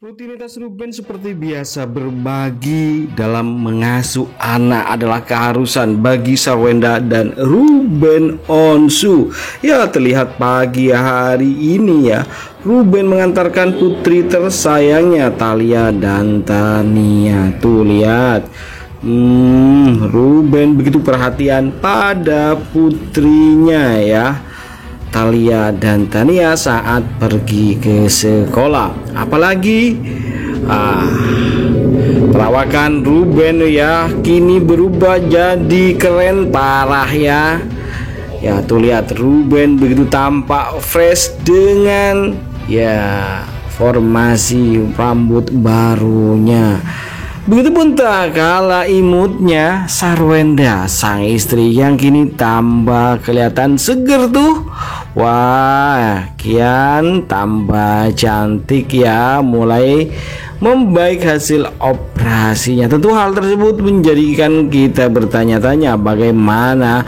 Rutinitas Ruben seperti biasa, berbagi dalam mengasuh anak adalah keharusan bagi Sarwenda dan Ruben Onsu. Ya, terlihat pagi hari ini ya, Ruben mengantarkan putri tersayangnya Thalia dan Tania. Tuh lihat, Ruben begitu perhatian pada putrinya ya, Thalia dan Tania saat pergi ke sekolah. Apalagi perawakan Ruben ya kini berubah jadi keren parah ya. Ya tuh lihat, Ruben begitu tampak fresh dengan ya formasi rambut barunya. Begitupun tak kalah imutnya Sarwenda, sang istri yang kini tambah kelihatan seger tuh. Wah, kian tambah cantik ya, mulai membaik hasil operasinya. Tentu hal tersebut menjadikan kita bertanya-tanya bagaimana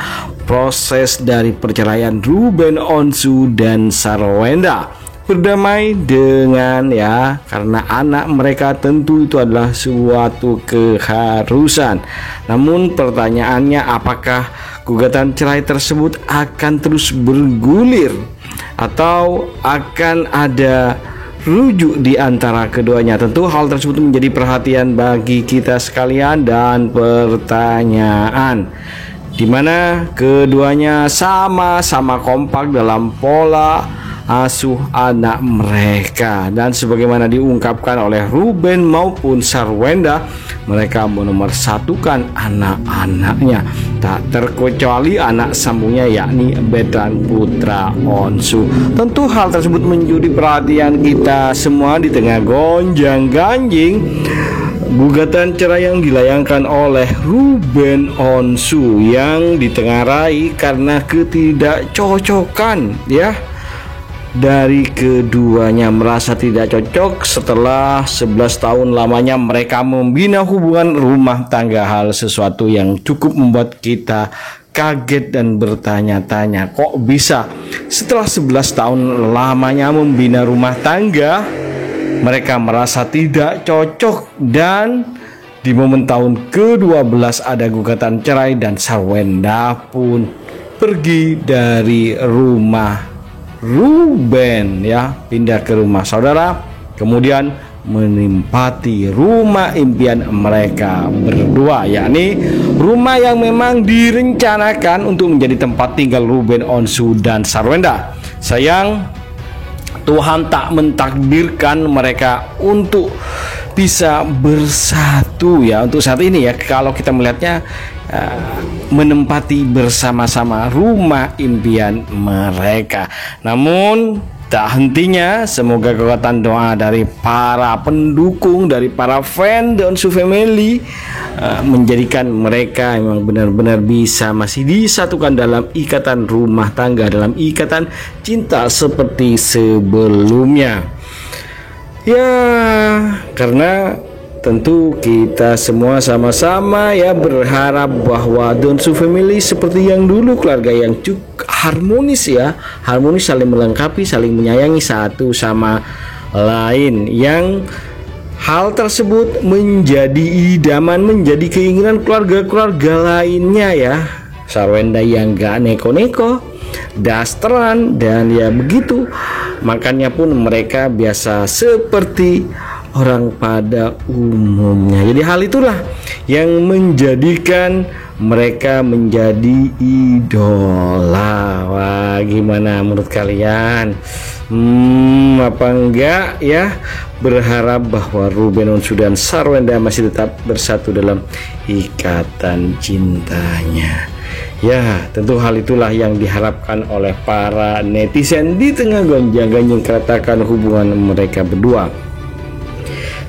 proses dari perceraian Ruben Onsu dan Sarwenda. Berdamai dengan ya, karena anak mereka tentu itu adalah suatu keharusan. Namun pertanyaannya, apakah gugatan cerai tersebut akan terus bergulir atau akan ada rujuk di antara keduanya? Tentu hal tersebut menjadi perhatian bagi kita sekalian dan pertanyaan, di mana keduanya sama-sama kompak dalam pola asuh anak mereka. Dan sebagaimana diungkapkan oleh Ruben maupun Sarwenda, mereka menomorsatukan anak-anaknya, tak terkecuali anak sambungnya yakni Betran putra Onsu. Tentu hal tersebut menjadi perhatian kita semua di tengah gonjang-ganjing gugatan cerai yang dilayangkan oleh Ruben Onsu yang ditengarai karena ketidakcocokan ya dari keduanya, merasa tidak cocok setelah 11 tahun lamanya mereka membina hubungan rumah tangga. Hal sesuatu yang cukup membuat kita kaget dan bertanya-tanya, kok bisa setelah 11 tahun lamanya membina rumah tangga mereka merasa tidak cocok, dan di momen tahun ke-12 ada gugatan cerai dan Sarwenda pun pergi dari rumah Ruben ya, pindah ke rumah saudara, kemudian menempati rumah impian mereka berdua, yakni rumah yang memang direncanakan untuk menjadi tempat tinggal Ruben Onsu dan Sarwenda. Sayang, Tuhan tak mentakdirkan mereka untuk bisa bersatu ya untuk saat ini ya, kalau kita melihatnya menempati bersama-sama rumah impian mereka. Namun tak hentinya, semoga kekuatan doa dari para pendukung, dari para fan The Onsu Family menjadikan mereka memang benar-benar bisa masih disatukan dalam ikatan rumah tangga, dalam ikatan cinta seperti sebelumnya. Ya, karena tentu kita semua sama-sama ya berharap bahwa The Onsu Family seperti yang dulu, keluarga yang cukup harmonis ya, harmonis, saling melengkapi, saling menyayangi satu sama lain, yang hal tersebut menjadi idaman, menjadi keinginan keluarga-keluarga lainnya ya. Sarwenda yang gak neko-neko, dasteran, dan ya begitu, makanya pun mereka biasa seperti orang pada umumnya. Jadi hal itulah yang menjadikan mereka menjadi idola. Wah, gimana menurut kalian? Apa enggak ya berharap bahwa Ruben Onsu dan Sarwenda masih tetap bersatu dalam ikatan cintanya? Ya, tentu hal itulah yang diharapkan oleh para netizen di tengah gonjang-ganjing keretakan hubungan mereka berdua.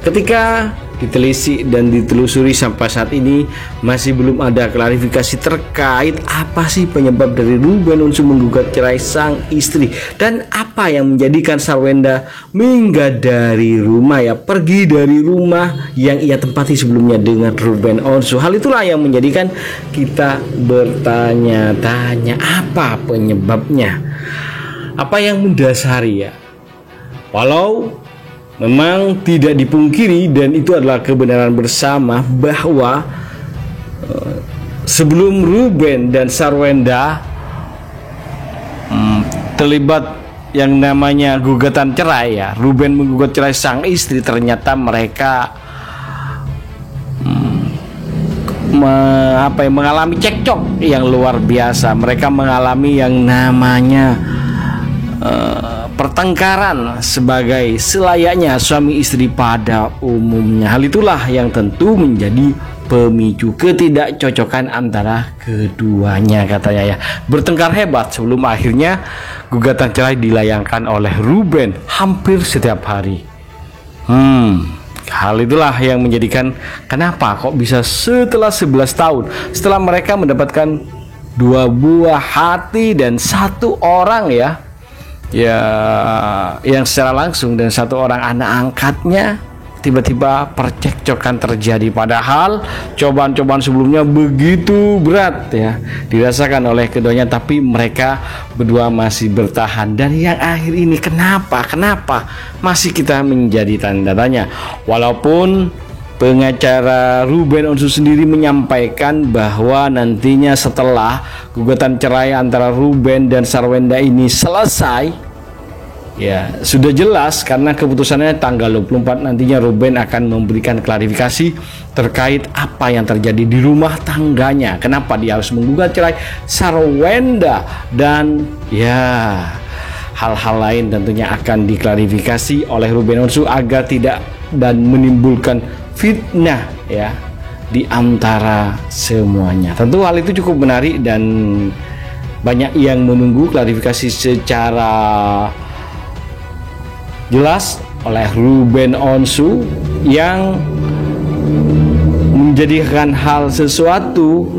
Ketika ditelisik dan ditelusuri sampai saat ini masih belum ada klarifikasi terkait apa sih penyebab dari Ruben Onsu menggugat cerai sang istri, dan apa yang menjadikan Sarwenda minggat dari rumah ya, pergi dari rumah yang ia tempati sebelumnya dengan Ruben Onsu. Hal itulah yang menjadikan kita bertanya-tanya, apa penyebabnya, apa yang mendasari ya. Walau memang tidak dipungkiri dan itu adalah kebenaran bersama bahwa sebelum Ruben dan Sarwenda terlibat yang namanya gugatan cerai ya, Ruben menggugat cerai sang istri, ternyata mereka mengalami cekcok yang luar biasa. Mereka mengalami yang namanya pertengkaran sebagai selayaknya suami istri pada umumnya. Hal itulah yang tentu menjadi pemicu ketidakcocokan antara keduanya, katanya ya. Bertengkar hebat sebelum akhirnya gugatan cerai dilayangkan oleh Ruben hampir setiap hari. Hal itulah yang menjadikan kenapa kok bisa setelah 11 tahun setelah mereka mendapatkan 2 buah hati dan 1 orang ya yang secara langsung dan 1 orang anak angkatnya, tiba-tiba percekcokan terjadi. Padahal cobaan-cobaan sebelumnya begitu berat ya dirasakan oleh keduanya, tapi mereka berdua masih bertahan. Dan yang akhir ini kenapa masih kita menjadi tanda tanya. Walaupun pengacara Ruben Onsu sendiri menyampaikan bahwa nantinya setelah gugatan cerai antara Ruben dan Sarwenda ini selesai, ya sudah jelas karena keputusannya tanggal 24 nantinya Ruben akan memberikan klarifikasi terkait apa yang terjadi di rumah tangganya, kenapa dia harus menggugat cerai Sarwenda, dan ya hal-hal lain tentunya akan diklarifikasi oleh Ruben Onsu agar tidak dan menimbulkan fitnah ya di antara semuanya. Tentu hal itu cukup menarik dan banyak yang menunggu klarifikasi secara jelas oleh Ruben Onsu yang menjadikan hal sesuatu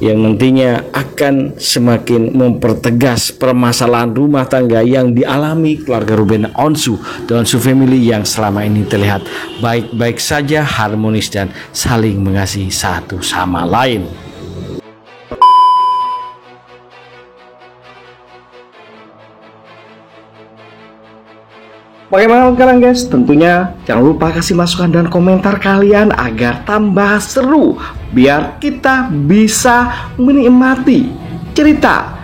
yang nantinya akan semakin mempertegas permasalahan rumah tangga yang dialami keluarga Ruben Onsu dan Onsu family yang selama ini terlihat baik-baik saja, harmonis dan saling mengasihi satu sama lain. Bagaimana kalian guys? Tentunya jangan lupa kasih masukan dan komentar kalian agar tambah seru, biar kita bisa menikmati cerita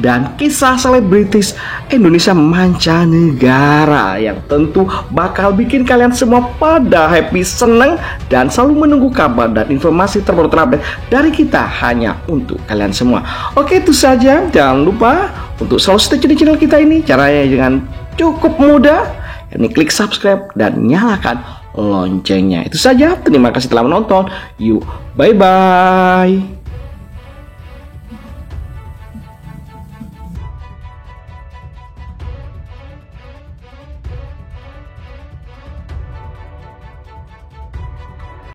dan kisah selebritis Indonesia mancanegara yang tentu bakal bikin kalian semua pada happy, seneng, dan selalu menunggu kabar dan informasi terbaru terupdate dari kita hanya untuk kalian semua. Oke, itu saja. Jangan lupa untuk selalu stay di channel kita ini. Caranya dengan cukup mudah, ini klik subscribe dan nyalakan loncengnya. Itu saja. Terima kasih telah menonton. Yuk, bye-bye.